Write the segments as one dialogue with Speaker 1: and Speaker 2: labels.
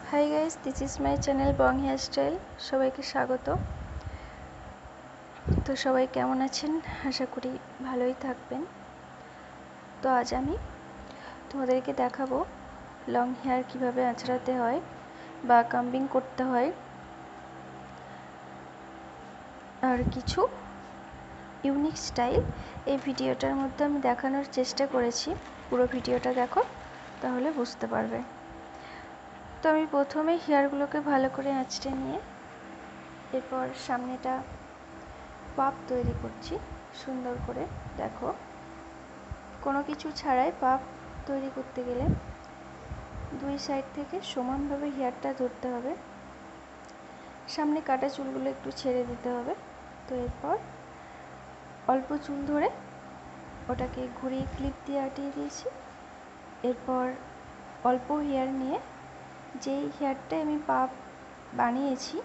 Speaker 1: High guys, this is my channel Bong hair style. সবাইকে স্বাগত। তো সবাই কেমন আছেন? আশা করি ভালোই থাকবেন। তো আজ আমি তোমাদেরকে দেখাবো লং হেয়ার কিভাবে আঁচড়াতে হয় বা কাম্বিং করতে হয়, আর কিছু ইউনিক স্টাইল এই ভিডিওটার মধ্যে আমি দেখানোর চেষ্টা করেছি। পুরো ভিডিওটা দেখো, তাহলে বুঝতে পারবে। তো আমি প্রথমে হেয়ারগুলোকে ভালো করে আঁচড়ে নিয়ে এরপর সামনেটা পাপ তৈরি করছি সুন্দর করে। দেখো, কোনো কিছু ছাড়াই পাপ তৈরি করতে গেলে দুই সাইড থেকে সমানভাবে হেয়ারটা ধরতে হবে। সামনে কাটা চুলগুলো একটু ছেড়ে দিতে হবে। তো এরপর অল্প চুল ধরে ওটাকে ঘুরিয়ে ক্লিপ দিয়ে আটিয়ে দিয়েছি। এরপর অল্প হেয়ার নিয়ে যেই হেয়ারটাই আমি পাপ বানিয়েছি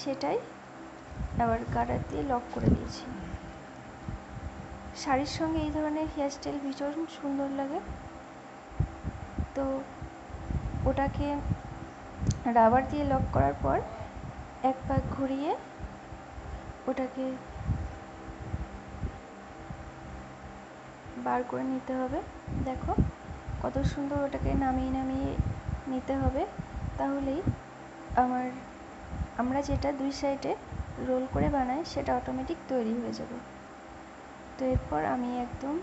Speaker 1: সেটাই আবার গার্ডার দিয়ে লক করে দিয়েছি। শাড়ির সঙ্গে এই ধরনের হেয়ারস্টাইল ভীষণ সুন্দর লাগে। তো ওটাকে রাবার দিয়ে লক করার পর এক পাক ঘুরিয়ে ওটাকে বার করে নিতে হবে। দেখো কত সুন্দর, ওটাকে নামিয়ে নামিয়ে নিতে হবে। তাহলেই আমরা যেটা দুই সাইডে রোল করে বানাই সেটা অটোমেটিক তৈরি হয়ে যাবে। তো এরপর আমি একদম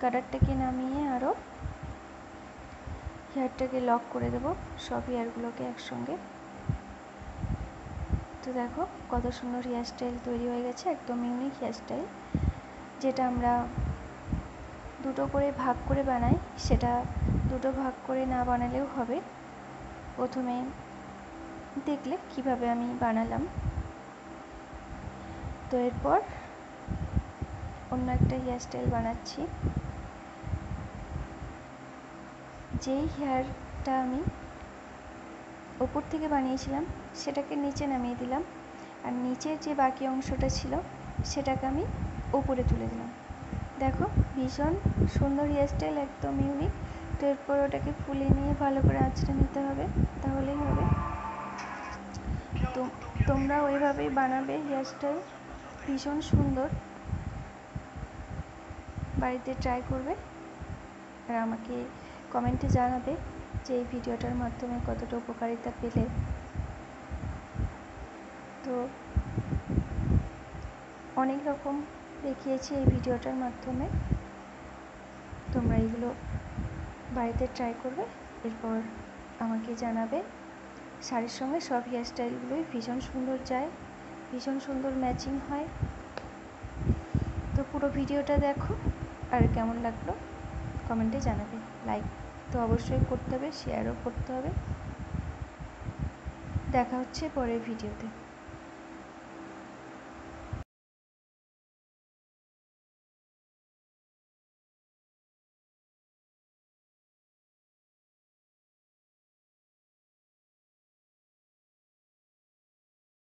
Speaker 1: গার্ডারটাকে নামিয়ে আরও হেয়ারটাকে লক করে দেব, সব হেয়ারগুলোকে একসঙ্গে। তো দেখো কত সুন্দর হেয়ারস্টাইল তৈরি হয়ে গেছে, একদম ইউনিক হেয়ারস্টাইল। যেটা আমরা দুটো করে ভাগ করে বানাই, সেটা দুটো ভাগ করে না বানালেও হবে। প্রথমে দেখলে কিভাবে আমি বানালাম। তো এরপর অন্য একটা হেয়ারস্টাইল বানাচ্ছি। যেই হেয়ারটা আমি ওপর থেকে বানিয়েছিলাম সেটাকে নিচে নামিয়ে দিলাম, আর নিচের যে বাকি অংশটা ছিল সেটাকে আমি ওপরে তুলে দিলাম। দেখো ভীষণ সুন্দর হেয়ারস্টাইল, একদম ইউনিক। তো এরপর ওটাকে ফুলিয়ে নিয়ে ভালো করে আঁচড়ে নিতে হবে, তাহলেই হবে। তো তোমরা ওইভাবেই বানাবে হেয়ারস্টাইল, ভীষণ সুন্দর। বাড়িতে ট্রাই করবে আর আমাকে কমেন্টে জানাবে যে এই ভিডিওটার মাধ্যমে কতটা উপকারিতা পেলে। তো অনেক রকম দেখিয়েছি এই ভিডিওটার মাধ্যমে, তোমরা এগুলো বাড়িতে ট্রাই করবে, এরপর আমাকে জানাবে। শাড়ির সঙ্গে সব হেয়ারস্টাইলগুলোই ভীষণ সুন্দর যায়, ভীষণ সুন্দর ম্যাচিং হয়। তো পুরো ভিডিওটা দেখো, আর কেমন লাগলো কমেন্টে জানাবে। লাইক তো অবশ্যই করতে হবে, শেয়ারও করতে হবে। দেখা হচ্ছে পরের ভিডিওতে।